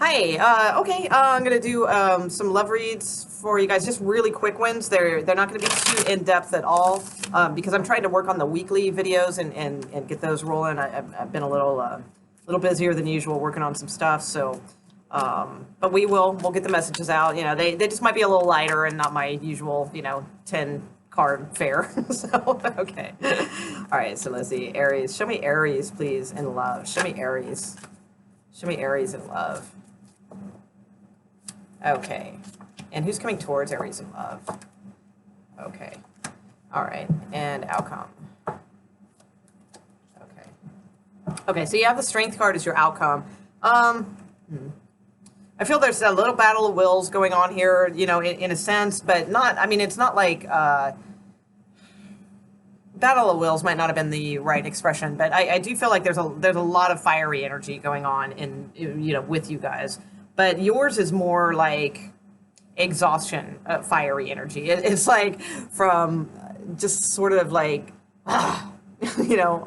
Hi. Okay. I'm gonna do some love reads for you guys. Just really quick ones. They're not gonna be too in depth at all because I'm trying to work on the weekly videos and get those rolling. I've been a little busier than usual working on some stuff. So, but we'll get the messages out. You know, they just might be a little lighter and not my usual 10 card fare. So okay. All right. So let's see. Aries. Show me Aries, please, in love. Show me Aries. Show me Aries in love. Okay. And who's coming towards Aries in love? Okay. All right. And outcome. Okay. Okay, so you have the Strength card as your outcome. I feel there's a little battle of wills going on here, in a sense, but not, I mean, it's not like, battle of wills might not have been the right expression, but I do feel like there's a lot of fiery energy going on with you guys. But yours is more like exhaustion, fiery energy. It's like from just sort of like, you know,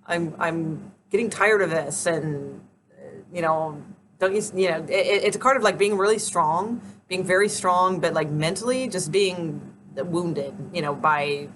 I'm getting tired of this, and don't it's a card of like being really strong, being very strong, but like mentally just being wounded, by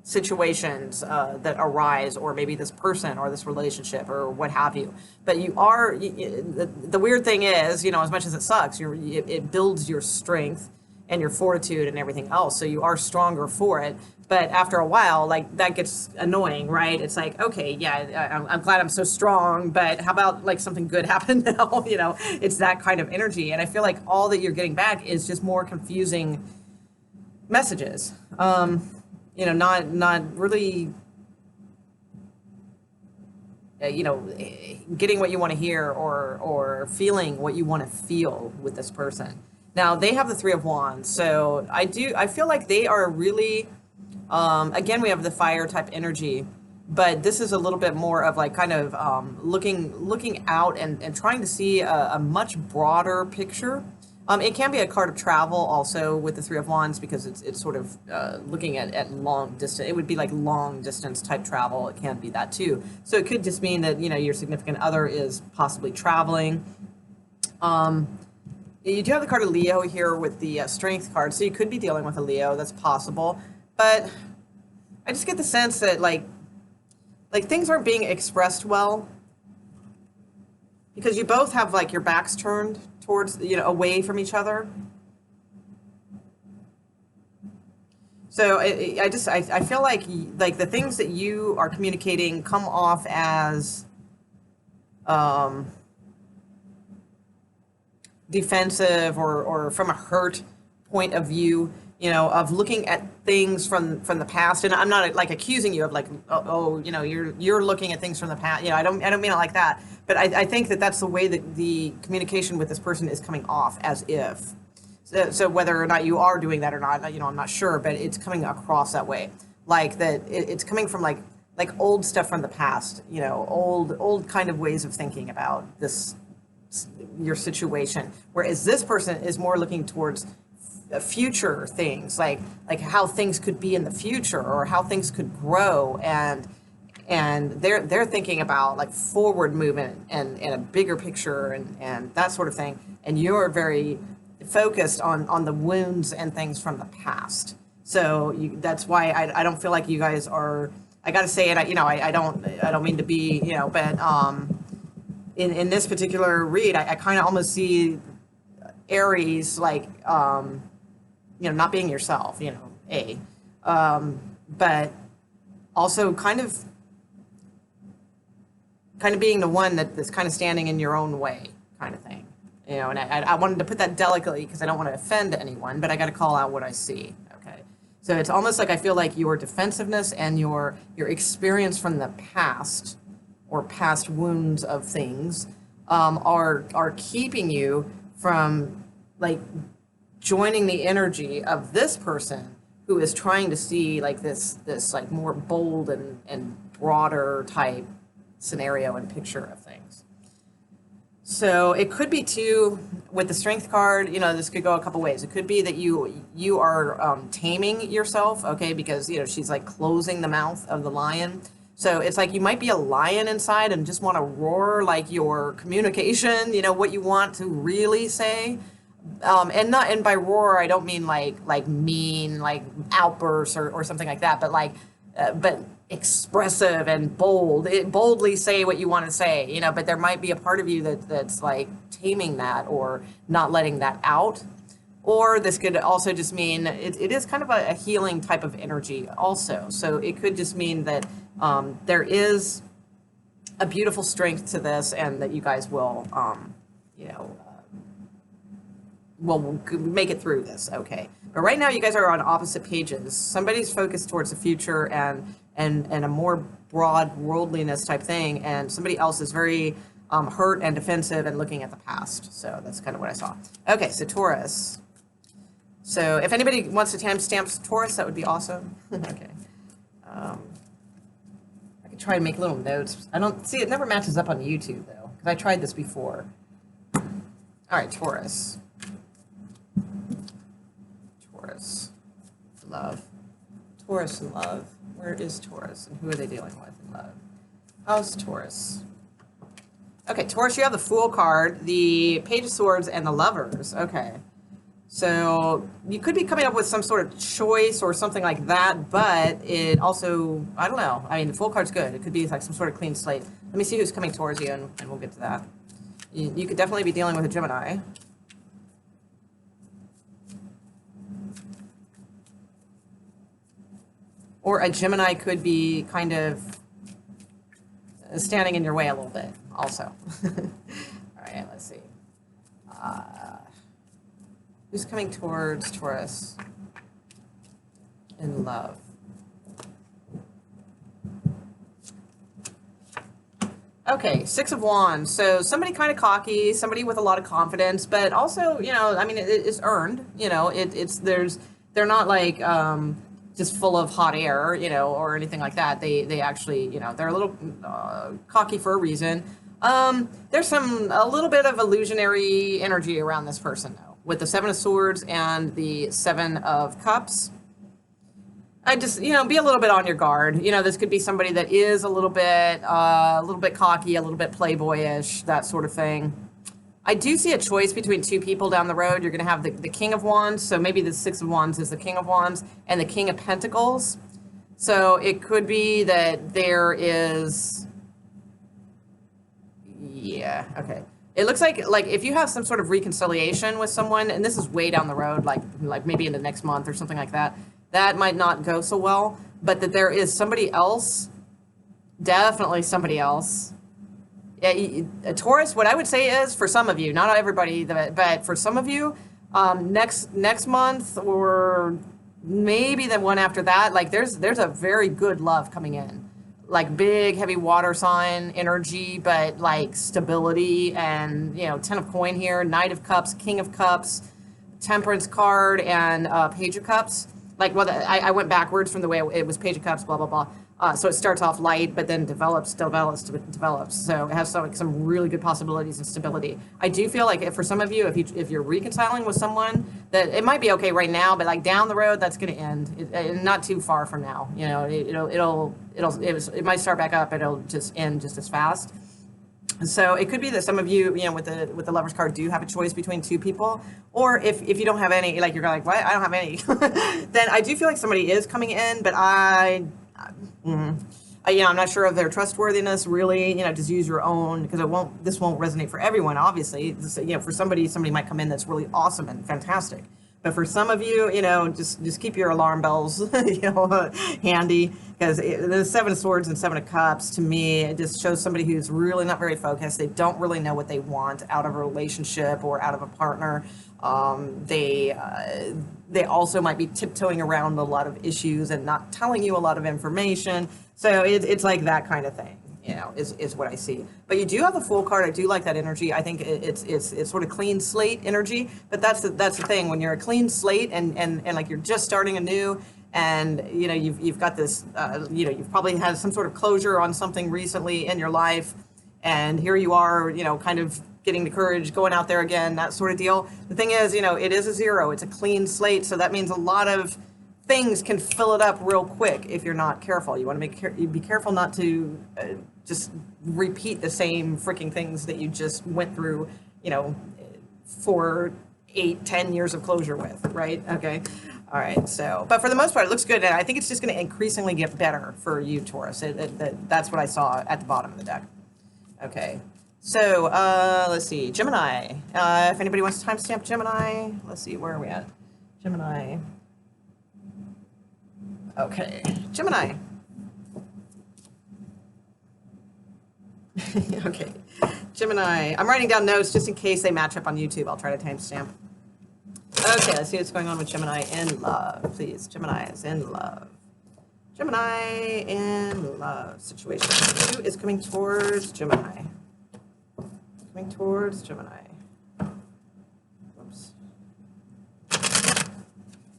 situations that arise, or maybe this person or this relationship or what have you. But the weird thing is, as much as it sucks, it builds your strength and your fortitude and everything else, so you are stronger for it. But after a while, like, that gets annoying, right? It's like, okay, yeah, I'm glad I'm so strong, but how about like something good happen now? It's that kind of energy. And I feel like all that you're getting back is just more confusing messages. Not really, getting what you want to hear, or feeling what you want to feel with this person. Now, they have the Three of Wands, so I feel like they are really, again, we have the fire type energy, but this is a little bit more of like kind of looking out and trying to see a much broader picture. It can be a card of travel also with the Three of Wands, because it's sort of looking at long distance. It would be like long distance type travel. It can be that too. So it could just mean that, your significant other is possibly traveling. You do have the card of Leo here with the Strength card, so you could be dealing with a Leo. That's possible. But I just get the sense that like things aren't being expressed well, because you both have like your backs turned towards, away from each other. So I feel like the things that you are communicating come off as defensive, or from a hurt point of view, of looking at things from the past. And I'm not like accusing you of like, you're looking at things from the past. I don't mean it like that. But I think that that's the way that the communication with this person is coming off, as if. So whether or not you are doing that or not, I'm not sure, but it's coming across that way. Like that it's coming from like old stuff from the past, old kind of ways of thinking about your situation. Whereas this person is more looking towards future things, like how things could be in the future, or how things could grow, and they're thinking about like forward movement and a bigger picture, and that sort of thing. And you're very focused on the wounds and things from the past. So that's why I don't feel like you guys are. I got to say it. I don't mean to be, but in this particular read, I kind of almost see Aries like not being yourself, but also kind of being the one that's kind of standing in your own way, kind of thing. And I wanted to put that delicately because I don't want to offend anyone, but I got to call out what I see. Okay, so it's almost like I feel like your defensiveness and your experience from the past, or past wounds of things, are keeping you from like joining the energy of this person who is trying to see like this like more bold and broader type scenario and picture of things. So it could be too, with the Strength card, this could go a couple ways. It could be that you are taming yourself, okay, because she's like closing the mouth of the lion. So it's like you might be a lion inside and just want to roar like your communication, what you want to really say. And by roar, I don't mean like mean, like outbursts or something like that, but expressive and bold. Boldly say what you want to say, but there might be a part of you that's like taming that or not letting that out. Or this could also just mean it is kind of a healing type of energy also. So it could just mean that there is a beautiful strength to this, and that you guys will, will make it through this, okay? But right now you guys are on opposite pages. Somebody's focused towards the future and a more broad worldliness type thing, and somebody else is very hurt and defensive and looking at the past. So that's kind of what I saw. Okay, so Taurus. So if anybody wants to timestamp Taurus, that would be awesome. Okay. I could try and make little notes. I don't see, it never matches up on YouTube though, because I tried this before. All right, Taurus. Taurus. Love. Taurus and love. Where is Taurus and who are they dealing with in love? How's Taurus? Okay, Taurus, you have the Fool card, the Page of Swords, and the Lovers. Okay. So you could be coming up with some sort of choice or something like that, but it also, I don't know. I mean, the Fool card's good. It could be like some sort of clean slate. Let me see who's coming towards you, and we'll get to that. You could definitely be dealing with a Gemini. Or a Gemini could be kind of standing in your way a little bit also. All right, let's see. Who's coming towards Taurus in love? Okay, Six of Wands. So somebody kind of cocky, somebody with a lot of confidence, but also, I mean, it's earned. They're not like just full of hot air, or anything like that. They actually, they're a little cocky for a reason. There's a little bit of illusionary energy around this person though, with the Seven of Swords and the Seven of Cups. I just, be a little bit on your guard. This could be somebody that is a little bit cocky, a little bit playboyish, that sort of thing. I do see a choice between two people down the road. You're going to have the King of Wands. So maybe the Six of Wands is the King of Wands and the King of Pentacles. So it could be that there is, yeah, okay. It looks like if you have some sort of reconciliation with someone, and this is way down the road, like maybe in the next month or something like that, that might not go so well, but that there is somebody else, definitely somebody else. Yeah, Taurus, what I would say is, for some of you, not everybody, but for some of you, next month or maybe the one after that, like there's a very good love coming in. Like big, heavy water sign energy, but like stability and, Ten of Coin here, Knight of Cups, King of Cups, Temperance card, and Page of Cups. Like, well, I went backwards from the way it was Page of Cups, blah, blah, blah. So it starts off light, but then develops. So it has some really good possibilities and stability. I do feel like for some of you, if you're reconciling with someone, that it might be okay right now, but like down the road, that's going to end. Not too far from now. It might start back up, and it'll just end just as fast. So it could be that some of you, with the Lover's card, do have a choice between two people, or if you don't have any, like you're like, what? I don't have any. Then I do feel like somebody is coming in, but I'm not sure of their trustworthiness. Really, just use your own, because this won't resonate for everyone. Obviously, for somebody might come in that's really awesome and fantastic. But for some of you, just keep your alarm bells, handy, because the Seven of Swords and Seven of Cups, to me, it just shows somebody who's really not very focused. They don't really know what they want out of a relationship or out of a partner. They also might be tiptoeing around a lot of issues and not telling you a lot of information. So it's like that kind of thing. Is what I see. But you do have the Fool card. I do like that energy. I think it's sort of clean slate energy. But that's the thing, when you're a clean slate and like you're just starting anew, and you've got this you've probably had some sort of closure on something recently in your life, and here you are kind of getting the courage, going out there again, that sort of deal. The thing is, it is a zero. It's a clean slate, so that means a lot of things can fill it up real quick if you're not careful. You want to be careful not to just repeat the same freaking things that you just went through, you know, for 8-10 years of closure with, right? Okay. All right. So, but for the most part, it looks good. And I think it's just going to increasingly get better for you, Taurus. That's what I saw at the bottom of the deck. Okay. So, let's see. Gemini. If anybody wants to timestamp Gemini, let's see, where are we at? Gemini. Okay. Gemini. Okay. Gemini. I'm writing down notes just in case they match up on YouTube. I'll try to timestamp. Okay, let's see what's going on with Gemini in love. Please, Gemini is in love. Gemini in love situation. Who is coming towards Gemini? Coming towards Gemini. Oops.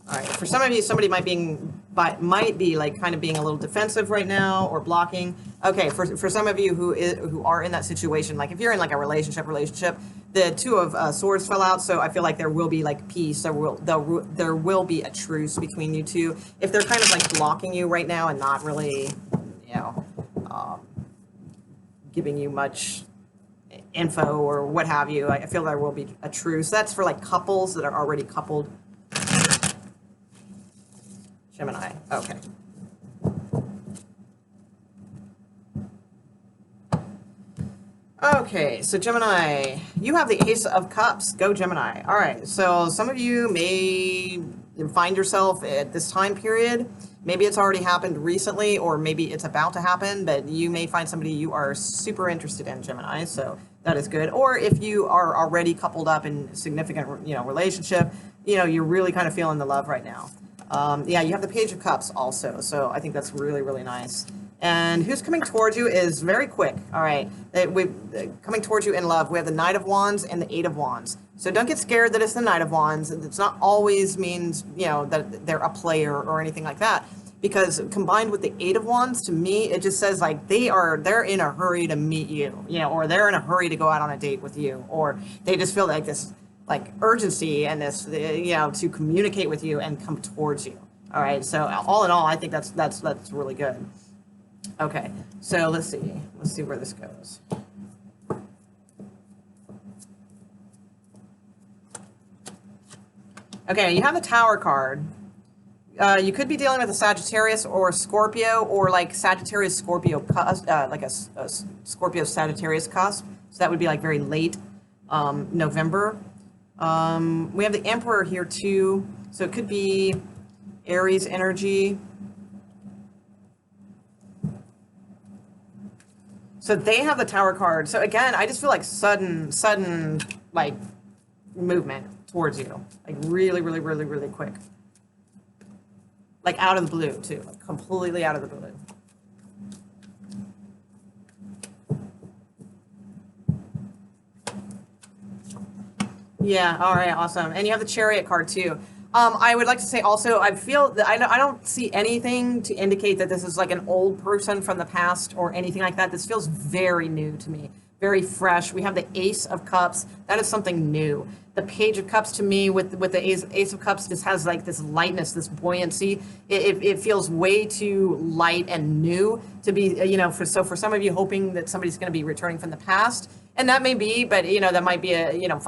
All right. For some of you, somebody might be like kind of being a little defensive right now or blocking. Okay. For some of you who are in that situation, like if you're in like a relationship, the Two of Swords fell out, so I feel like there will be like peace. There will be a truce between you two. If they're kind of like blocking you right now and not really, you know, giving you much info or what have you, I feel there will be a truce. That's for like couples that are already coupled. Gemini. Okay. Okay, so Gemini, you have the Ace of Cups. Go Gemini. All right, so some of you may find yourself at this time period. Maybe it's already happened recently, or maybe it's about to happen, but you may find somebody you are super interested in, Gemini, so that is good. Or if you are already coupled up in significant, you know, relationship, you know, you're really kind of feeling the love right now. Yeah, you have the Page of Cups also, so I think that's really, really nice. And who's coming towards you is very quick. All right, coming towards you in love, we have the Knight of Wands and the Eight of Wands. So don't get scared that it's the Knight of Wands. It's not always means, you know, that they're a player or anything like that. Because combined with the Eight of Wands, to me, it just says like they're in a hurry to meet you, you know, or they're in a hurry to go out on a date with you, or they just feel like this like urgency and this, you know, to communicate with you and come towards you. All right, so all in all, I think that's really good. Okay, so let's see where this goes. Okay, you have the Tower card. You could be dealing with a Sagittarius or Scorpio, or like Sagittarius Scorpio cusp, like a Scorpio Sagittarius cusp. So that would be like very late November. We have the Emperor here too, so it could be Aries energy. So they have the Tower card. So again, I just feel like sudden like movement towards you, like really quick, like out of the blue too, like completely out of the blue. Yeah. All right. Awesome. And you have the Chariot card too. I would like to say also, I feel that I don't see anything to indicate that this is like an old person from the past or anything like that. This feels very new to me, very fresh. We have the Ace of Cups. That is something new. The Page of Cups to me with the Ace of Cups just has like this lightness, this buoyancy. It feels way too light and new to be, you know, for some of you hoping that somebody's going to be returning from the past. And that may be, but, you know, that might be a, you know,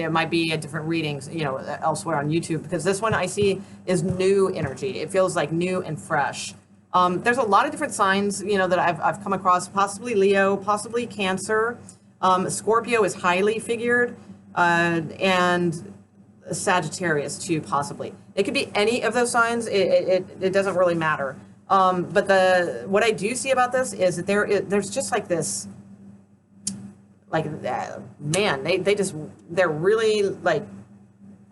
might be a different readings, you know, elsewhere on YouTube, because this one I see is new energy. It feels like new and fresh. There's a lot of different signs, you know, that I've come across, possibly Leo, possibly Cancer. Scorpio is highly figured, and Sagittarius too, possibly. It could be any of those signs. It doesn't really matter. But what I do see about this is that there's just like this, like, man, they're really like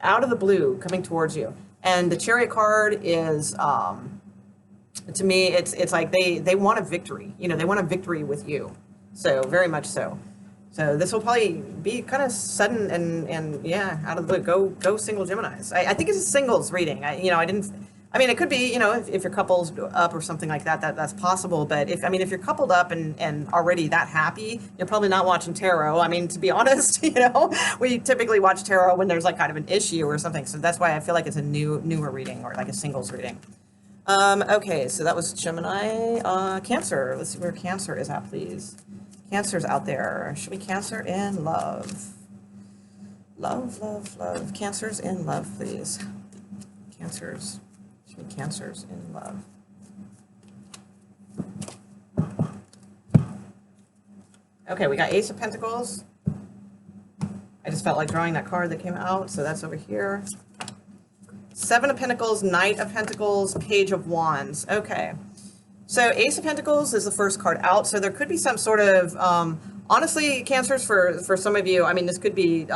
out of the blue coming towards you. And the Chariot card is, to me, it's like they want a victory. You know, they want a victory with you. So very much so. So this will probably be kind of sudden and yeah, out of the blue. Go single Geminis. I think it's a singles reading. I mean, it could be, you know, if your couple's up or something like that, that's possible. But if you're coupled up and already that happy, you're probably not watching tarot. I mean, to be honest, you know, we typically watch tarot when there's like kind of an issue or something. So that's why I feel like it's a newer reading, or like a singles reading. Okay, so that was Gemini. Cancer. Let's see where Cancer is at, please. Cancer's out there. Should be Cancer in love. Love, love, love. Cancer's in love, please. Cancers. Should be Cancers in love. Okay, we got Ace of Pentacles. I just felt like drawing that card that came out, so that's over here. Seven of Pentacles, Knight of Pentacles, Page of Wands. Okay. So Ace of Pentacles is the first card out, so there could be some sort of, honestly, Cancers, for some of you, I mean, this could be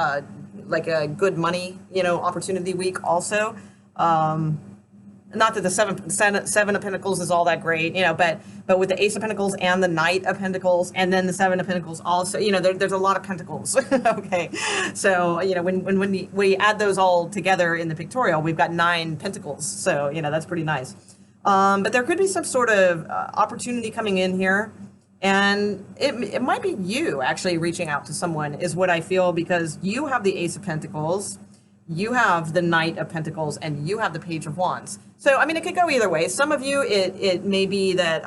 like a good money, opportunity week also. Not that the seven of Pentacles is all that great, but with the Ace of Pentacles and the Knight of Pentacles and then the Seven of Pentacles also, there's a lot of pentacles. Okay, so when we add those all together in the pictorial, we've got 9 pentacles. So that's pretty nice. But there could be some sort of opportunity coming in here, and it might be you actually reaching out to someone is what I feel, because you have the Ace of Pentacles. You have the Knight of Pentacles and you have the Page of Wands. So, I mean, it could go either way. Some of you, it may be that,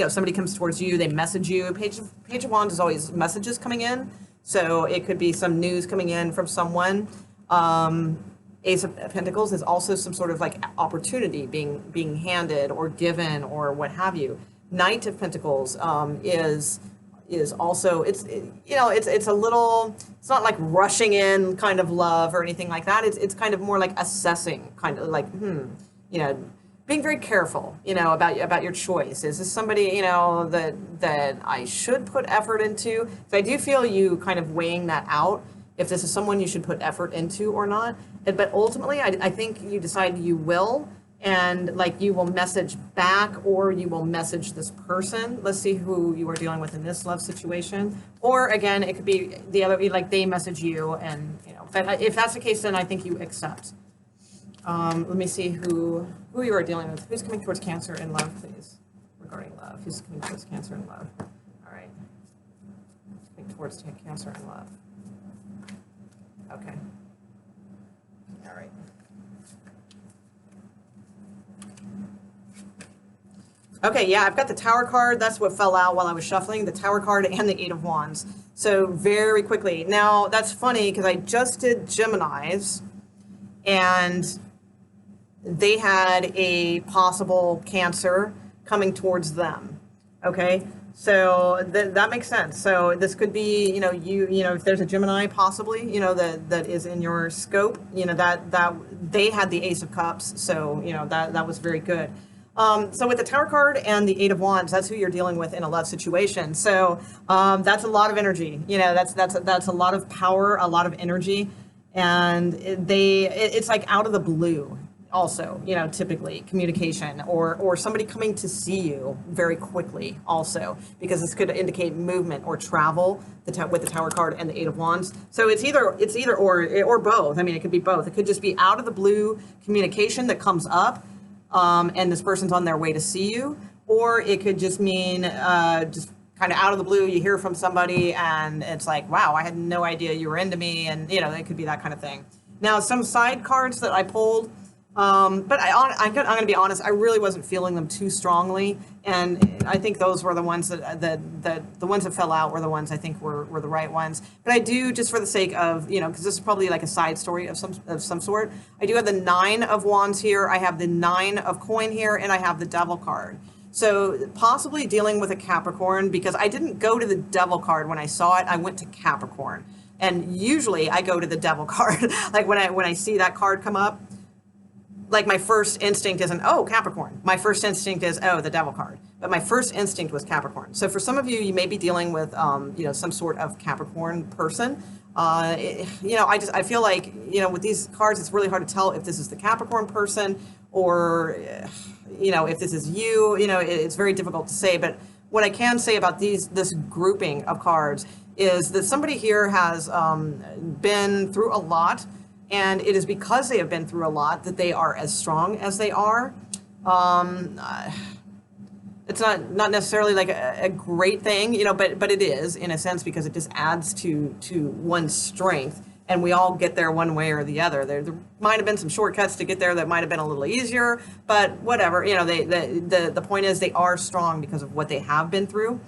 somebody comes towards you, they message you. Page of Wands is always messages coming in. So it could be some news coming in from someone. Ace of Pentacles is also some sort of like opportunity being handed or given or what have you. Knight of Pentacles is also, it's a little, it's not like rushing in kind of love or anything like that. It's kind of more like assessing, kind of like, being very careful, about your choice. Is this somebody, that I should put effort into? So I do feel you kind of weighing that out, if this is someone you should put effort into or not. But ultimately, I think you decide you will. And like you will message back or you will message this person. Let's see who you are dealing with in this love situation. Or again, it could be the other, like they message you and, but if that's the case, then I think you accept. Let me see who you are dealing with. Who's coming towards Cancer in love, please? Regarding love, who's coming towards Cancer in love? All right. Coming towards Cancer in love. Okay. All right. Okay, yeah, I've got the Tower card. That's what fell out while I was shuffling, the Tower card and the Eight of Wands. So very quickly. Now, that's funny because I just did Gemini's and they had a possible Cancer coming towards them. Okay, so that makes sense. So this could be, if there's a Gemini possibly, that is in your scope, that they had the Ace of Cups. So, that was very good. So with the Tower card and the Eight of Wands, that's who you're dealing with in a love situation. So that's a lot of energy. That's a lot of power, a lot of energy, and it's like out of the blue. Also, typically communication or somebody coming to see you very quickly. Also, because this could indicate movement or travel. With the Tower card and the Eight of Wands. So it's either or both. I mean, it could be both. It could just be out of the blue communication that comes up. And this person's on their way to see you, or it could just mean just kind of out of the blue, you hear from somebody and it's like, wow, I had no idea you were into me, and it could be that kind of thing. Now, some side cards that I pulled, but I'm going to be honest, I really wasn't feeling them too strongly, and I think those were the ones the ones that fell out were the ones I think were the right ones. But I do, just for the sake of, because this is probably like a side story of some sort, I do have the Nine of Wands here, I have the Nine of Coin here, and I have the Devil card. So possibly dealing with a Capricorn, because I didn't go to the Devil card when I saw it, I went to Capricorn. And usually I go to the Devil card. Like when I see that card come up, like my first instinct isn't, oh, Capricorn. My first instinct is, oh, the Devil card. But my first instinct was Capricorn. So for some of you, you may be dealing with, some sort of Capricorn person. I feel like, with these cards, it's really hard to tell if this is the Capricorn person or, if this is you. It's very difficult to say. But what I can say about this grouping of cards is that somebody here has been through a lot. And it is because they have been through a lot that they are as strong as they are. It's not necessarily like a great thing, but it is in a sense, because it just adds to one's strength. and we all get there one way or the other. There might have been some shortcuts to get there that might have been a little easier, but whatever. You know, the point is they are strong because of what they have been through.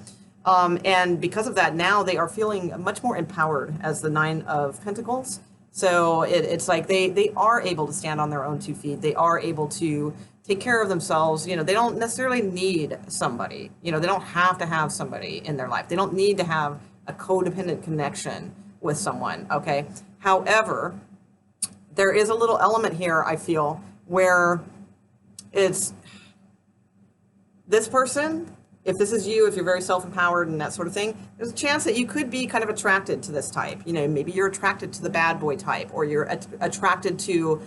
And because of that, now they are feeling much more empowered as the Nine of Pentacles. So it's like they are able to stand on their own 2 feet. They are able to take care of themselves. You know, they don't necessarily need somebody. You know, they don't have to have somebody in their life. They don't need to have a codependent connection with someone, okay? However, there is a little element here, I feel, where it's this person, if this is you, if you're very self-empowered and that sort of thing, there's a chance that you could be kind of attracted to this type. You know, maybe you're attracted to the bad boy type, or you're attracted to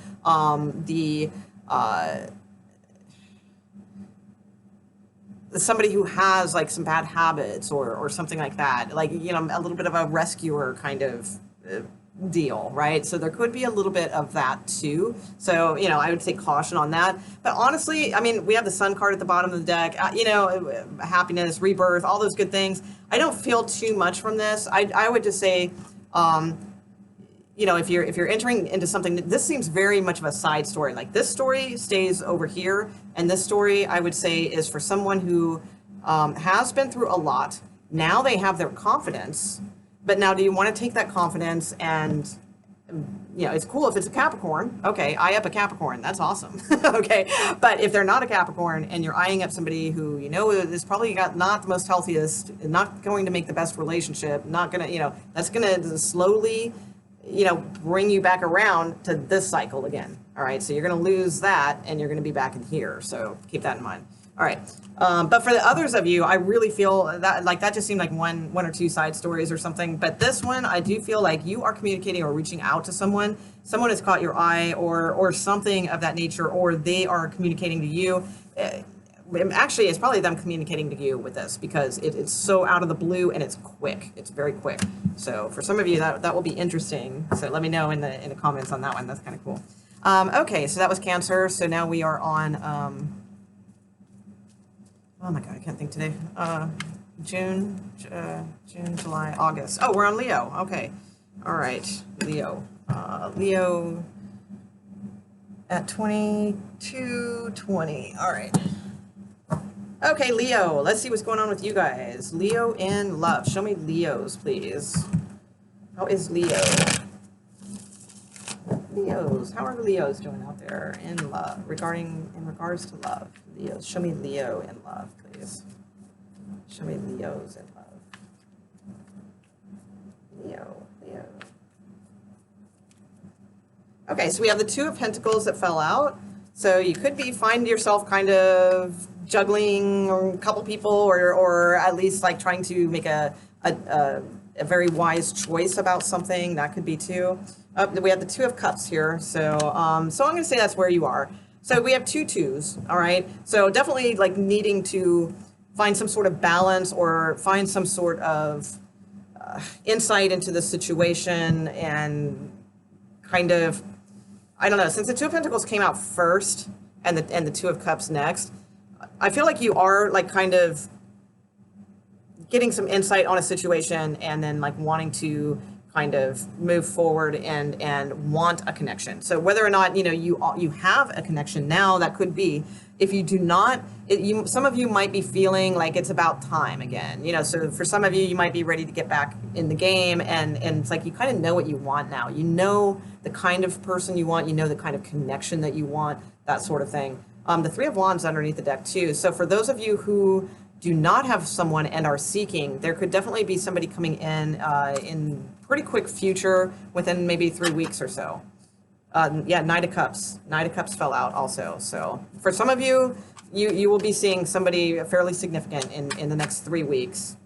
somebody who has like some bad habits or something like that. Like, you know, a little bit of a rescuer kind of deal, right? So there could be a little bit of that too. So, you know, I would say caution on that. But honestly, I mean, we have the Sun card at the bottom of the deck, you know, happiness, rebirth, all those good things. I don't feel too much from this. I would just say, you know, if you're entering into something, this seems very much of a side story. Like this story stays over here, and this story, I would say, is for someone who has been through a lot. Now they have their confidence, but now do you want to take that confidence and, you know, it's cool if it's a Capricorn. Okay, eye up a Capricorn. That's awesome. Okay, but if they're not a Capricorn and you're eyeing up somebody who you know is probably not the most healthiest, not going to make the best relationship, not gonna, you know, that's gonna slowly, you know, bring you back around to this cycle again. All right, so you're going to lose that and you're going to be back in here. So keep that in mind. All right, but for the others of you, I really feel that like that just seemed like one or two side stories or something. But this one, I do feel like you are communicating or reaching out to someone. Someone has caught your eye or something of that nature, or they are communicating to you. Actually, it's probably them communicating to you with this because it's so out of the blue and it's quick. It's very quick. So for some of you, that will be interesting. So let me know in the comments on that one. That's kind of cool. Okay, so that was Cancer. So now we are on, oh my God, I can't think today. June, July, August. Oh, we're on Leo. Okay. All right, Leo. Leo at 22:20. All right. Okay, Leo, let's see what's going on with you guys. Leo in love. Show me Leos, please. How is Leo? Leos, how are the Leos doing out there in love, in regards to love? Leos, show me Leo in love, please. Show me Leos in love. Leo. Okay, so we have the Two of Pentacles that fell out. So you could find yourself kind of juggling a couple people, or at least like trying to make a very wise choice about something. That could be too. We have the Two of Cups here, so I'm going to say that's where you are. So we have two twos, all right? So definitely like needing to find some sort of balance or find some sort of insight into the situation and kind of, I don't know, since the Two of Pentacles came out first and the Two of Cups next, I feel like you are like kind of getting some insight on a situation and then like wanting to kind of move forward and want a connection. So whether or not, you know, you have a connection now, that could be. If you do not, some of you might be feeling like it's about time again. You know, so for some of you, you might be ready to get back in the game, and it's like you kind of know what you want now. You know the kind of person you want, you know the kind of connection that you want, that sort of thing. The Three of Wands underneath the deck too. So for those of you who do not have someone and are seeking, there could definitely be somebody coming in pretty quick future, within maybe 3 weeks or so. Yeah, Knight of Cups. Knight of Cups fell out also. So for some of you, you will be seeing somebody fairly significant in the next 3 weeks.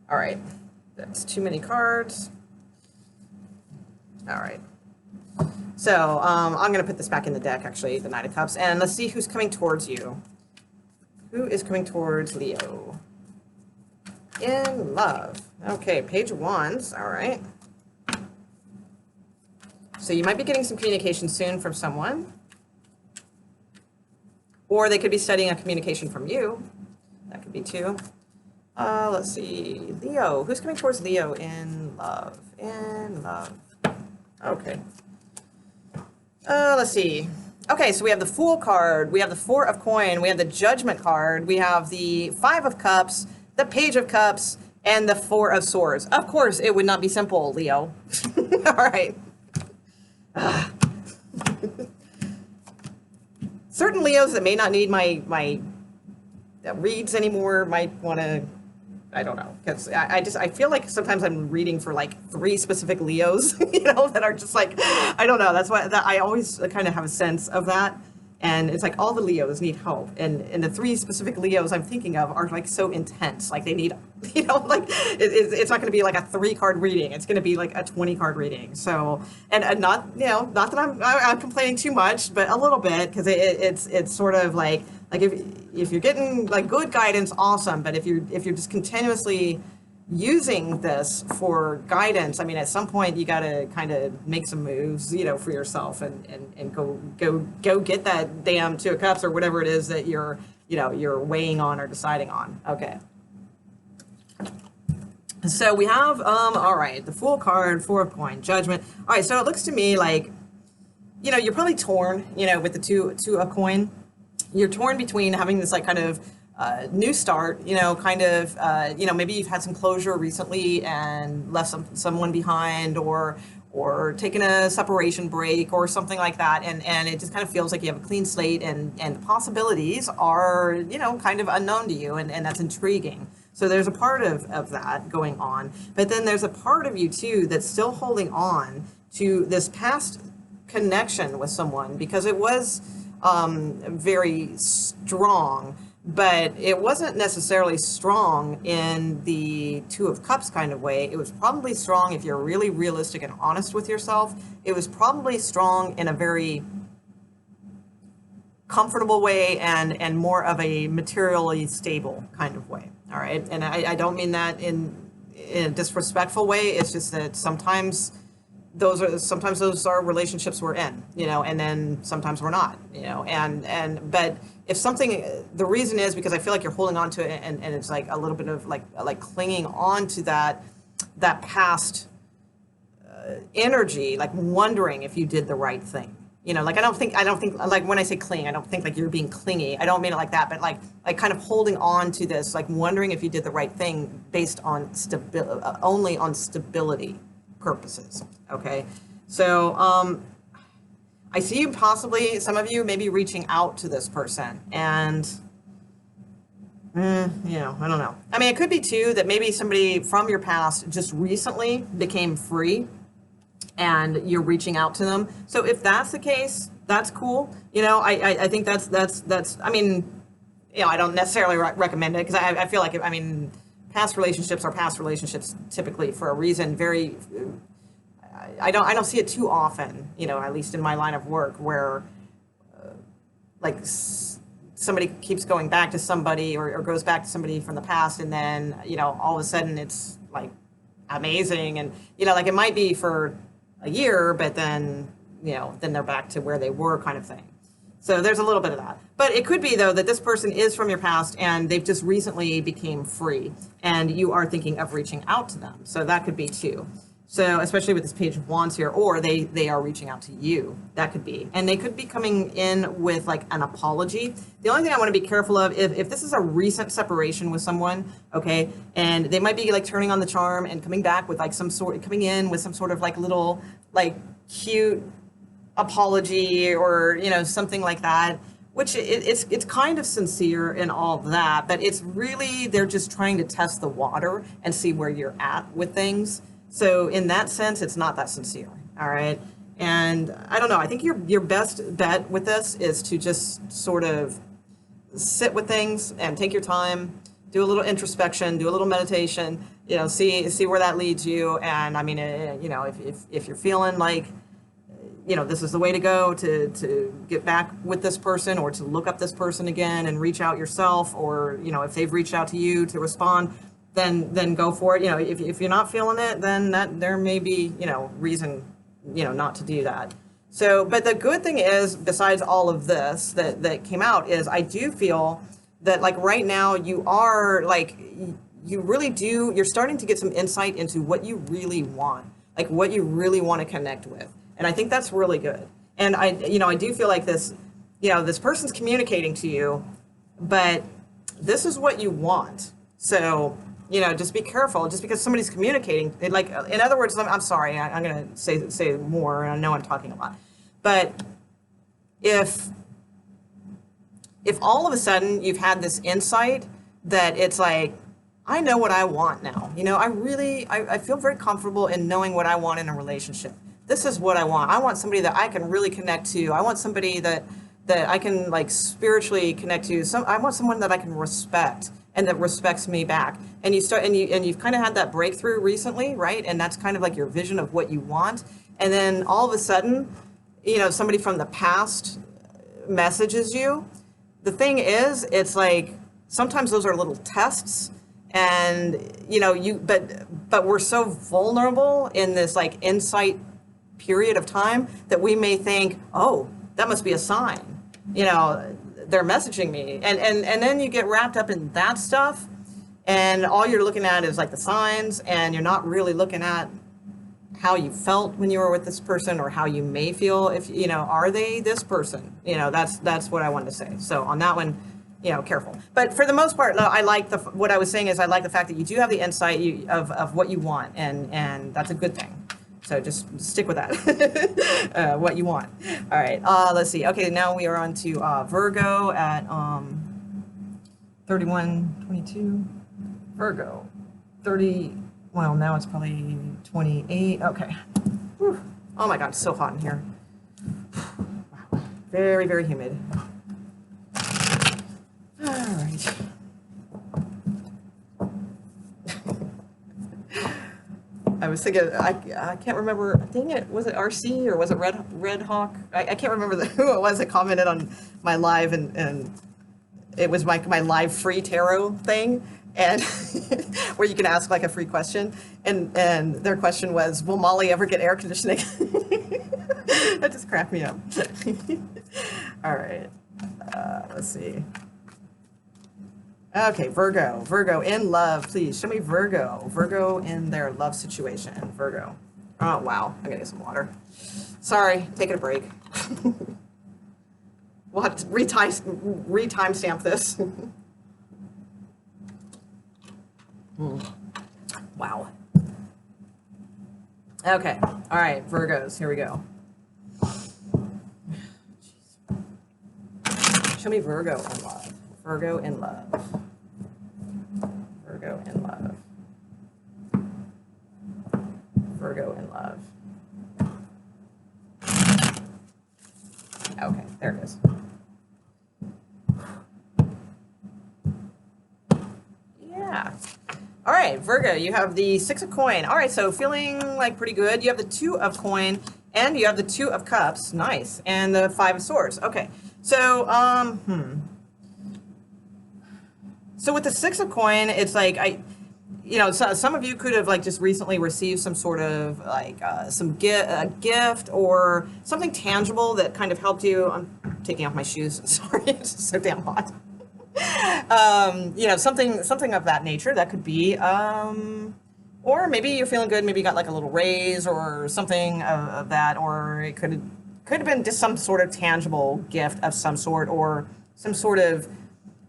All right, that's too many cards. All right. So I'm going to put this back in the deck, actually, the Knight of Cups, and let's see who's coming towards you. Who is coming towards Leo? In love. Okay, Page of Wands. All right. So you might be getting some communication soon from someone. Or they could be studying a communication from you. That could be too. Let's see. Leo. Who's coming towards Leo in love? In love. Okay. Let's see. Okay, so we have the Fool card, we have the Four of Coin, we have the Judgment card, we have the Five of Cups, the Page of Cups, and the Four of Swords. Of course, it would not be simple, Leo. All right. Certain Leos that may not need my reads anymore might want to, I don't know, because I feel like sometimes I'm reading for like 3 specific Leos, that are just like, I don't know. That's why I always kind of have a sense of that. And it's like all the Leos need help. And the 3 specific Leos I'm thinking of are like so intense. Like they need, like it's not going to be like a 3-card reading. It's going to be like a 20-card reading. So, and not, not that I'm complaining too much, but a little bit, because it's sort of like if you're getting like good guidance, awesome. But if you're just continuously using this for guidance, I mean, at some point you got to kind of make some moves, for yourself and go get that damn 2 of Cups or whatever it is that you're weighing on or deciding on. Okay. So we have, all right, the Fool card, Four of Coin, Judgment. All right, so it looks to me like, you're probably torn, with the two of Coin. You're torn between having this like kind of new start, maybe you've had some closure recently and left someone behind, or taken a separation break or something like that, and it just kind of feels like you have a clean slate, and the possibilities are, kind of unknown to you, and that's intriguing. So there's a part of that going on, but then there's a part of you too that's still holding on to this past connection with someone, because it was very strong, but it wasn't necessarily strong in the Two of Cups kind of way. It was probably strong, if you're really realistic and honest with yourself, it was probably strong in a very comfortable way and more of a materially stable kind of way. All right. And I don't mean that in a disrespectful way. It's just that sometimes those are relationships we're in, and then sometimes we're not, but if something, the reason is because I feel like you're holding on to it, and it's like a little bit of like clinging on to that past energy, like wondering if you did the right thing. Like I don't think like when I say cling, I don't think like you're being clingy. I don't mean it like that, but like kind of holding on to this, like wondering if you did the right thing based on only on stability purposes. Okay, so I see you possibly, some of you maybe reaching out to this person, and I don't know. I mean, it could be too that maybe somebody from your past just recently became free and you're reaching out to them. So if that's the case, that's cool. I think that's I mean, I don't necessarily recommend it, because I feel like, past relationships are past relationships typically for a reason. I don't see it too often, at least in my line of work, where somebody keeps going back to somebody or goes back to somebody from the past, and then all of a sudden it's like amazing, and like it might be for a year, but then then they're back to where they were, kind of thing. So there's a little bit of that. But it could be, though, that this person is from your past and they've just recently became free and you are thinking of reaching out to them. So that could be too. So especially with this Page of Wands here, or they are reaching out to you. That could be. And they could be coming in with like an apology. The only thing I want to be careful of, if this is a recent separation with someone, okay, and they might be like turning on the charm and coming back with like coming in with some sort of like little like cute apology or something like that, which it's kind of sincere and all that, but it's really, they're just trying to test the water and see where you're at with things. So in that sense, it's not that sincere. All right. And I don't know, I think your best bet with this is to just sort of sit with things and take your time, do a little introspection, do a little meditation, see where that leads you. And I mean, if you're feeling like this is the way to go to get back with this person, or to look up this person again and reach out yourself, or if they've reached out to you to respond, then go for it. If you're not feeling it, then there may be reason not to do that. So, but the good thing is, besides all of this that came out, is I do feel that like right now you are like, you really do, you're starting to get some insight into what you really want. like what you really want to connect with. And I think that's really good. And I do feel like this, this person's communicating to you, but this is what you want. So, just be careful. Just because somebody's communicating, like, in other words, I'm sorry, I'm going to say more, and I know I'm talking a lot. But if all of a sudden you've had this insight that it's like, I know what I want now. I feel very comfortable in knowing what I want in a relationship. This is what I want. I want somebody that I can really connect to. I want somebody that I can like spiritually connect to. I want someone that I can respect and that respects me back. And you've kind of had that breakthrough recently, right? And that's kind of like your vision of what you want. And then all of a sudden, somebody from the past messages you. The thing is, it's like sometimes those are little tests, and but we're so vulnerable in this like insight period of time that we may think, oh, that must be a sign. They're messaging me, and then you get wrapped up in that stuff, and all you're looking at is like the signs, and you're not really looking at how you felt when you were with this person, or how you may feel if are they this person. That's what I wanted to say. So on that one, careful. But for the most part, I like what I was saying is I like the fact that you do have the insight of what you want, and that's a good thing. So just stick with that, what you want. All right, let's see. Okay, now we are on to Virgo at 31:22. Virgo, 30, well, now it's probably 28. Okay. Whew. Oh my God, it's so hot in here. Wow. Very, very humid. All right. I was thinking, I can't remember, dang it, was it RC or was it Red Hawk? I can't remember who it was that commented on my live, and it was my live free tarot thing, and where you can ask like a free question, and their question was, will Molly ever get air conditioning? That just cracked me up. All right, let's see. Okay, Virgo in love, please show me Virgo in their love situation. Virgo. Oh wow, I'm gonna get some water. Sorry, taking a break. We'll have to re-time stamp this. Wow. Okay, all right, Virgos, here we go. Show me Virgo in love. Virgo in love. Virgo in love. Virgo in love. Okay, there it is. Yeah. All right, Virgo, you have the 6 of coin. All right, so feeling like pretty good. You have the 2 of coin, and you have the 2 of cups. Nice. And the 5 of swords. Okay. So, So with the 6 of coin, it's like some of you could have like just recently received some sort of like some gift or something tangible that kind of helped you. I'm taking off my shoes. Sorry, it's just so damn hot. Something of that nature. That could be, or maybe you're feeling good. Maybe you got like a little raise or something of that, or it could have been just some sort of tangible gift of some sort, or some sort of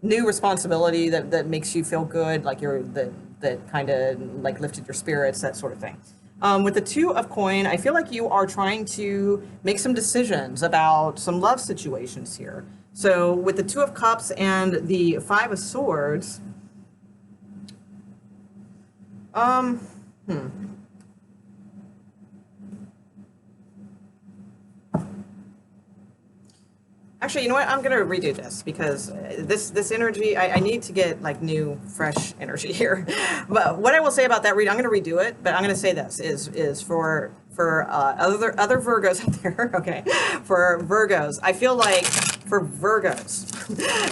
new responsibility that makes you feel good, like that kind of like lifted your spirits, that sort of thing. With the 2 of coin, I feel like you are trying to make some decisions about some love situations here. So with the 2 of cups and the 5 of swords, Actually, you know what? I'm going to redo this because this energy, I need to get like new, fresh energy here. But what I will say about that read, I'm going to redo it, but I'm going to say this is for other Virgos out there, okay? For Virgos, I feel like for Virgos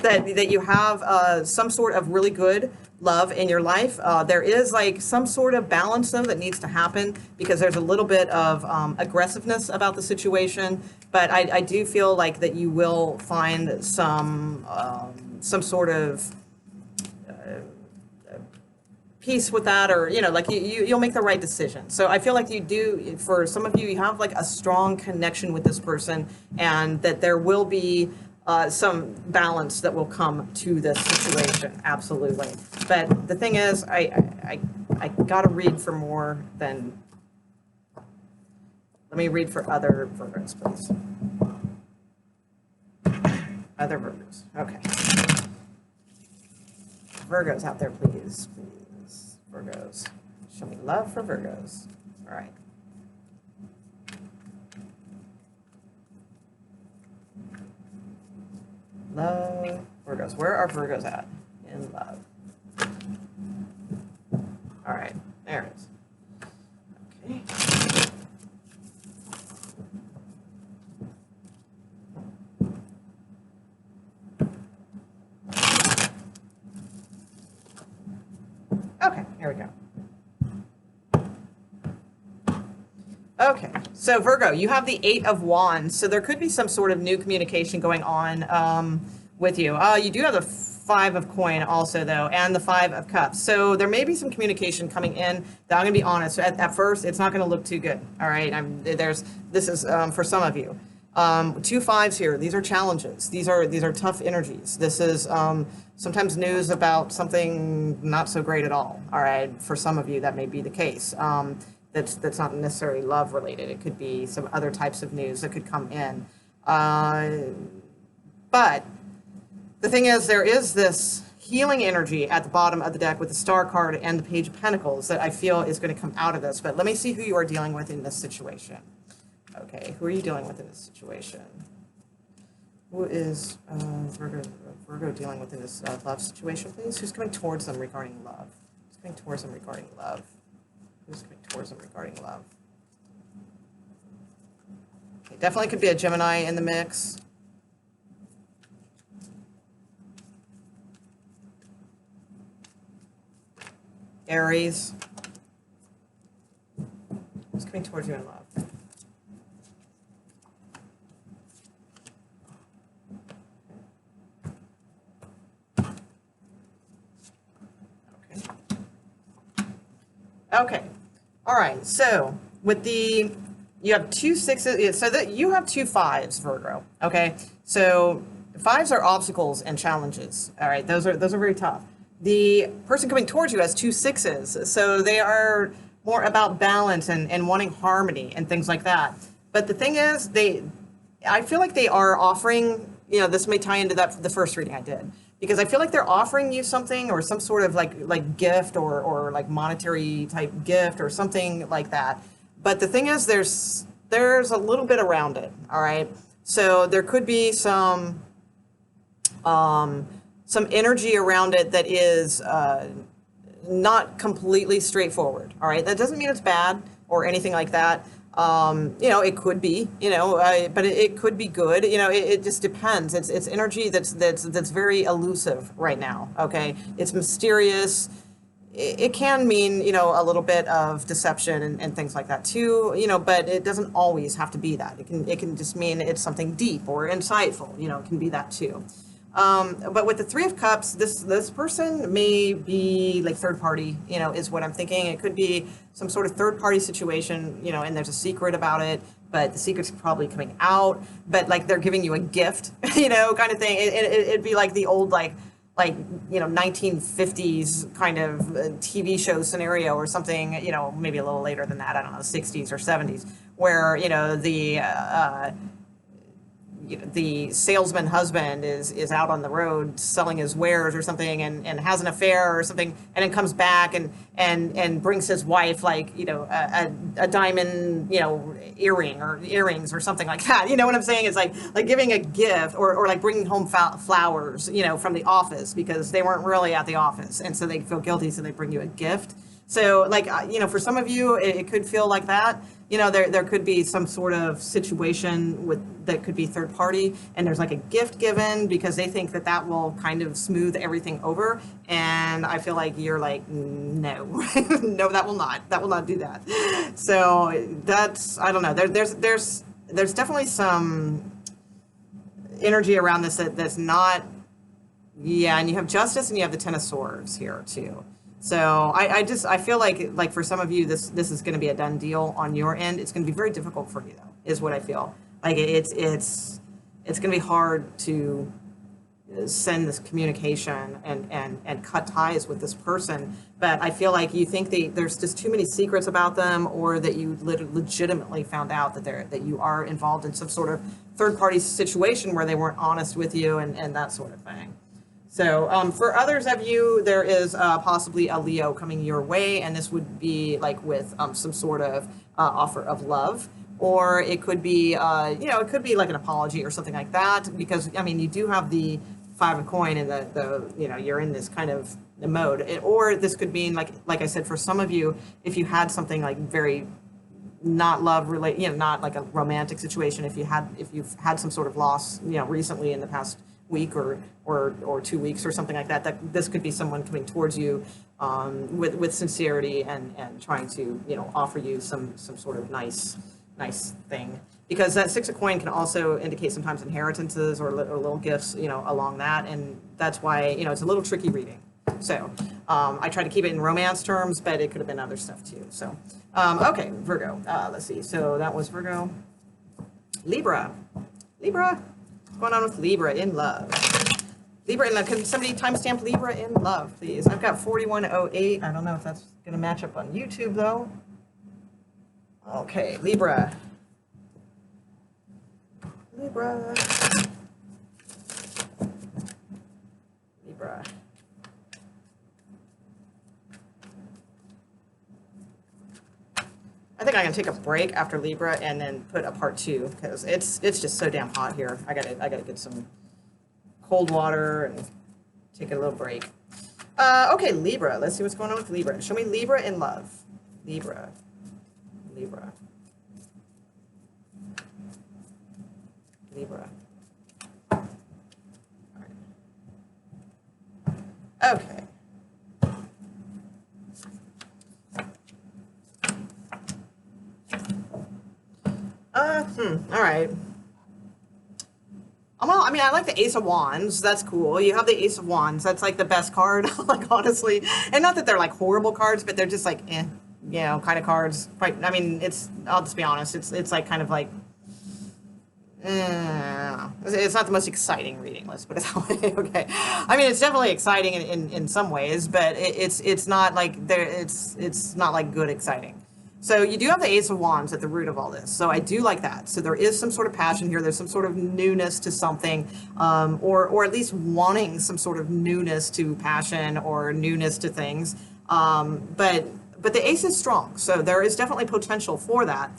that you have some sort of really good love in your life. There is like some sort of balance though that needs to happen because there's a little bit of aggressiveness about the situation. But I do feel like that you will find some sort of peace with that, or like you'll make the right decision. So I feel like you do, for some of you, you have like a strong connection with this person, and that there will be some balance that will come to this situation. Absolutely. But the thing is, I gotta read for more than, let me read for other Virgos, please. Other Virgos. Okay. Virgos out there, please. Please. Virgos. Show me love for Virgos. All right. Love Virgos. Where are Virgos at in love? All right. There it is. Okay. Okay, here we go. Okay, so Virgo, you have the 8 of Wands, so there could be some sort of new communication going on with you. You do have the 5 of Coin also, though, and the 5 of Cups. So there may be some communication coming in that, I'm going to be honest, at first, it's not going to look too good, all right? This is for some of you. 2 5s here. These are challenges. These are tough energies. This is sometimes news about something not so great at all. All right, for some of you that may be the case. That's not necessarily love related. It could be some other types of news that could come in. But the thing is, there is this healing energy at the bottom of the deck with the Star card and the Page of Pentacles that I feel is going to come out of this. But let me see who you are dealing with in this situation. Okay, who are you dealing with in this situation? Who is Virgo dealing with in this love situation, please? Who's coming towards them regarding love? Who's coming towards them regarding love? Who's coming towards them regarding love? Okay, definitely could be a Gemini in the mix. Aries. Who's coming towards you in love? Okay. All right. So with you have 2 6s. So that you have 2 5s, Virgo. Okay. So 5s are obstacles and challenges. All right. Those are very tough. The person coming towards you has 2 6s. So they are more about balance and wanting harmony and things like that. But the thing is, I feel like they are offering, this may tie into the first reading I did, because I feel like they're offering you something, or some sort of like gift, or like monetary type gift or something like that. But the thing is, there's a little bit around it. All right. So there could be some energy around it that is not completely straightforward. All right. That doesn't mean it's bad or anything like that. It could be, but it could be good. It just depends. It's energy that's very elusive right now. Okay. It's mysterious. It can mean, a little bit of deception and things like that too, but it doesn't always have to be that. It can just mean it's something deep or insightful, it can be that too. But with the 3 of Cups, this person may be like third party, is what I'm thinking. It could be some sort of third party situation, and there's a secret about it, but the secret's probably coming out, but like they're giving you a gift, kind of thing. It'd be like the old, like 1950s kind of TV show scenario or something, maybe a little later than that. I don't know, 60s or 70s, where, the salesman husband is out on the road selling his wares or something, and has an affair or something, and then comes back and brings his wife a diamond earring or earrings or something like that. You know what I'm saying? It's like giving a gift, or like bringing home flowers from the office, because they weren't really at the office, and so they feel guilty, so they bring you a gift. So for some of you, it could feel like that. There could be some sort of situation that could be third party, and there's like a gift given because they think that will kind of smooth everything over. And I feel like you're like, no, no, that will not do that. So I don't know. There's definitely some energy around this that's not, yeah. And you have Justice and you have the 10 of Swords here too. So I feel like for some of you, this is going to be a done deal on your end. It's going to be very difficult for you though, is what I feel. Like it's going to be hard to send this communication and cut ties with this person. But I feel like you think there's just too many secrets about them, or that you legitimately found out that you are involved in some sort of third party situation where they weren't honest with you and that sort of thing. So for others of you, there is possibly a Leo coming your way, and this would be like with some sort of offer of love, or it could be, it could be like an apology or something like that, because, I mean, you do have the Five of Coin and you're in this kind of mode. Or this could mean, like I said, for some of you, if you had something like very not love related, not like a romantic situation, if you've had some sort of loss, recently in the past week or 2 weeks or something like that, that this could be someone coming towards you with sincerity and trying to offer you some sort of nice thing, because that Six of Coin can also indicate sometimes inheritances or little gifts along that, and that's why it's a little tricky reading. So I try to keep it in romance terms, but it could have been other stuff too. So okay, Virgo, let's see, so that was Virgo. Libra, what's going on with Libra in love? Libra in love. Can somebody timestamp Libra in love, please? I've got 4108. I don't know if that's going to match up on YouTube, though. Okay, Libra. Libra. I think I'm gonna take a break after Libra and then put a part 2, because it's just so damn hot here. I gotta get some cold water and take a little break. Okay, Libra. Let's see what's going on with Libra. Show me Libra in love. Libra. All right. Okay. All right. I mean, I like the Ace of Wands. That's cool. You have the Ace of Wands. That's like the best card, like, honestly. And not that they're like horrible cards, but they're just like, kind of cards. I mean, I'll just be honest. It's like kind of like, it's not the most exciting reading. Let's put it that way. Okay. I mean, it's definitely exciting in some ways, but it's not like it's not like good exciting. So you do have the Ace of Wands at the root of all this. So I do like that. So there is some sort of passion here. There's some sort of newness to something, or at least wanting some sort of newness to passion or newness to things. But the Ace is strong. So there is definitely potential for that.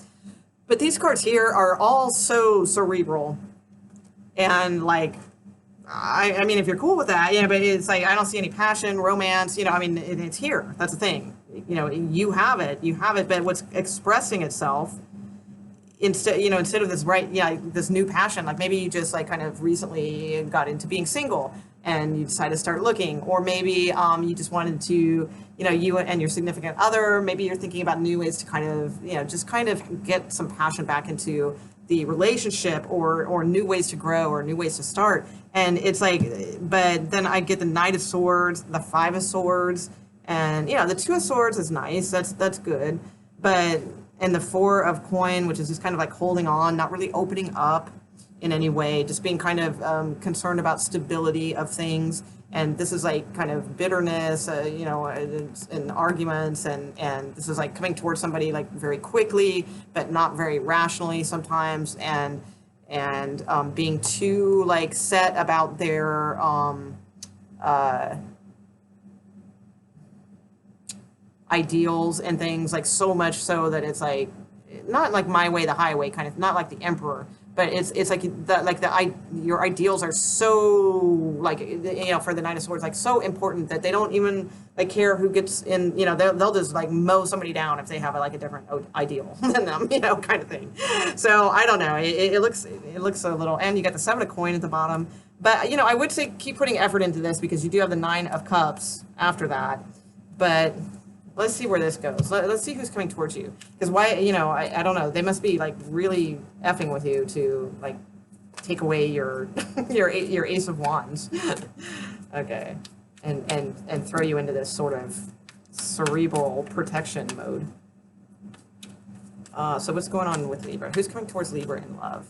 But these cards here are all so cerebral. And like, I mean, if you're cool with that, but it's like, I don't see any passion, romance, I mean, it's here. That's the thing. You have it, but what's expressing itself instead of this this new passion, like maybe you just like kind of recently got into being single and you decided to start looking, or maybe you just wanted to, you and your significant other, maybe you're thinking about new ways to kind of, just kind of get some passion back into the relationship, or new ways to grow, or new ways to start. And it's like, but then I get the Knight of Swords, the Five of Swords, and the Two of Swords is nice. That's good. But and the Four of Coin, which is just kind of like holding on, not really opening up in any way, just being kind of concerned about stability of things. And this is like kind of bitterness, and arguments, and this is like coming towards somebody like very quickly, but not very rationally sometimes, and being too like set about their ideals and things, like so much so that it's like not like my way the highway kind of, not like the emperor, but it's like your ideals are so like, for the Knight of Swords, like so important that they don't even like care who gets in, they'll just like mow somebody down if they have like a different ideal than them, kind of thing. So I don't know, it looks a little, and you got the Seven of Coin at the bottom, but I would say keep putting effort into this, because you do have the Nine of Cups after that. But let's see where this goes. Let's see who's coming towards you. Because why, I don't know. They must be like really effing with you to like take away your your Ace of Wands. Okay. And throw you into this sort of cerebral protection mode. So what's going on with Libra? Who's coming towards Libra in love?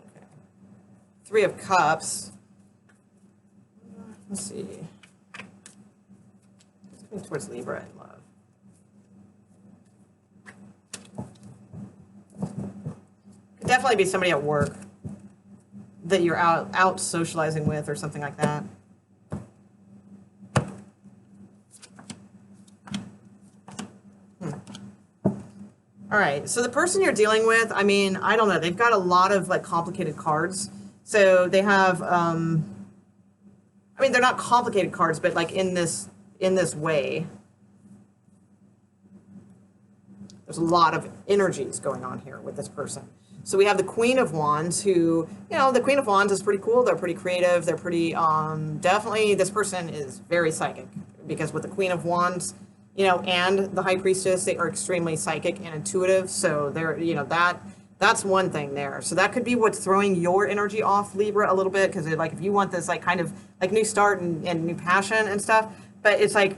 Okay. Three of Cups. Let's see. Who's coming towards Libra in love? Could definitely be somebody at work that you're out socializing with or something like that. All right, so the person you're dealing with, I mean, I don't know, they've got a lot of like complicated cards. So they have, I mean, they're not complicated cards, but like in this way, there's a lot of energies going on here with this person. So we have the Queen of Wands who, you know, the Queen of Wands is pretty cool. They're pretty creative. They're pretty, definitely this person is very psychic because with the Queen of Wands, you know, and the High Priestess, they are extremely psychic and intuitive. So they're, you know, that's one thing there. So that could be what's throwing your energy off, Libra, a little bit, because like if you want this like kind of like new start and new passion and stuff, but it's like,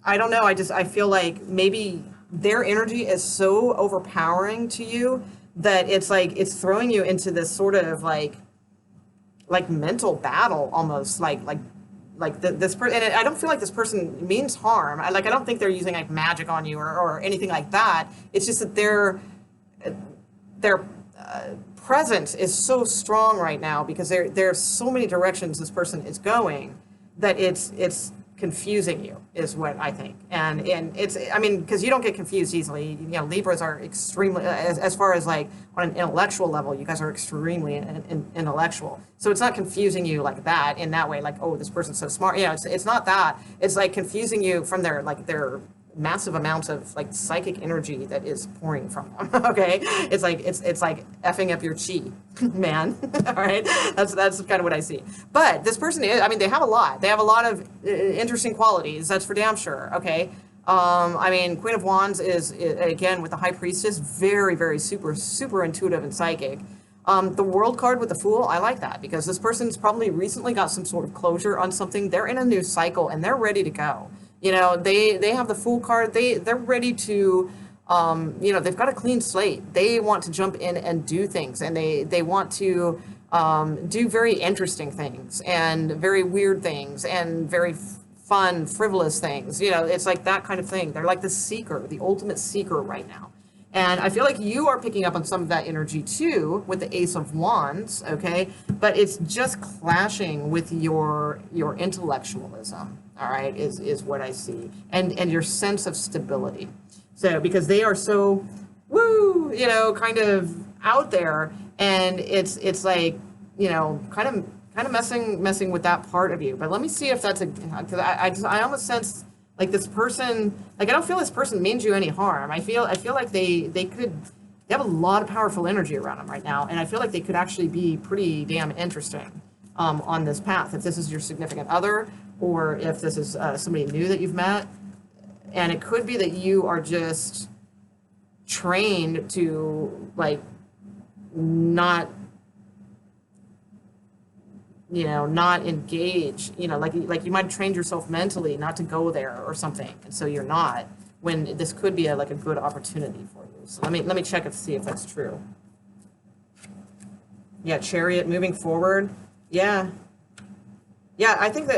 I don't know, I feel like maybe their energy is so overpowering to you that it's like it's throwing you into this sort of like mental battle almost, this person, and I don't feel like this person means harm. I don't think they're using like magic on you or anything like that. It's just that their presence is so strong right now because there's so many directions this person is going that it's confusing you is what I think. And it's, I mean, because you don't get confused easily. You know, Libras are extremely, as far as like on an intellectual level, you guys are extremely intellectual. So it's not confusing you like that in that way, like, oh, this person's so smart. You know, it's not that. It's like confusing you from their massive amounts of like psychic energy that is pouring from them. Okay, it's like effing up your chi, man. All right, that's kind of what I see. But this person is, I mean, they have a lot of interesting qualities, that's for damn sure. Okay, I mean, Queen of Wands is again with the High Priestess, very, very super intuitive and psychic. The World card with the Fool, I like that because this person's probably recently got some sort of closure on something. They're in a new cycle and they're ready to go. You know, they have the Fool card. They're ready to, you know, they've got a clean slate. They want to jump in and do things, and they want to do very interesting things and very weird things and very fun, frivolous things. You know, it's like that kind of thing. They're like the seeker, the ultimate seeker right now. And I feel like you are picking up on some of that energy too with the Ace of Wands, okay? But it's just clashing with your intellectualism, all right, is what I see. And your sense of stability. So because they are so, woo, you know, kind of out there, and it's like, you know, kind of messing with that part of you. But let me see if that's because I almost sense like this person, like I don't feel this person means you any harm. I feel like they have a lot of powerful energy around them right now, and I feel like they could actually be pretty damn interesting on this path. If this is your significant other, or if this is somebody new that you've met, and it could be that you are just trained to like not, you know, not engage, you know, like you might have trained yourself mentally not to go there or something, and so you're not, when this could be like a good opportunity for you. So let me check and see if that's true. Yeah, Chariot moving forward. Yeah, I think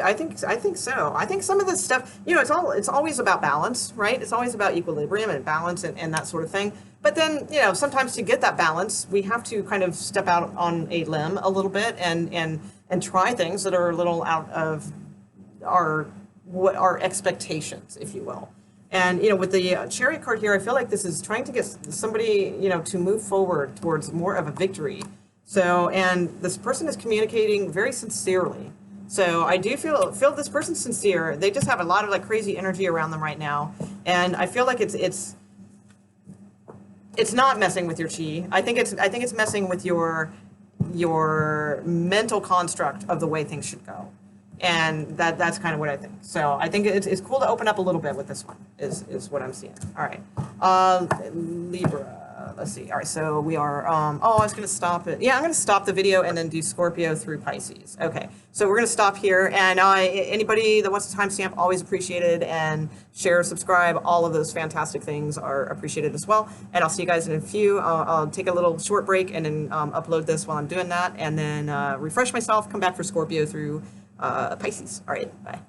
so. I think some of this stuff, you know, it's always about balance, right? It's always about equilibrium and balance and that sort of thing. But then, you know, sometimes to get that balance, we have to kind of step out on a limb a little bit and try things that are a little out of our expectations, if you will. And, you know, with the Chariot card here, I feel like this is trying to get somebody, you know, to move forward towards more of a victory. So, and this person is communicating very sincerely. So I do feel this person's sincere. They just have a lot of like crazy energy around them right now. And I feel like it's not messing with your chi. I think it's messing with your mental construct of the way things should go. And that's kind of what I think. So I think it's cool to open up a little bit with this one, is what I'm seeing. All right. Libra. let's see. All right, so we are, oh, I was going to stop it. Yeah, I'm going to stop the video and then do Scorpio through Pisces. Okay, so we're going to stop here. And anybody that wants to timestamp, always appreciated. And share, subscribe, all of those fantastic things are appreciated as well. And I'll see you guys in a few. I'll take a little short break and then upload this while I'm doing that. And then refresh myself, come back for Scorpio through Pisces. All right, bye.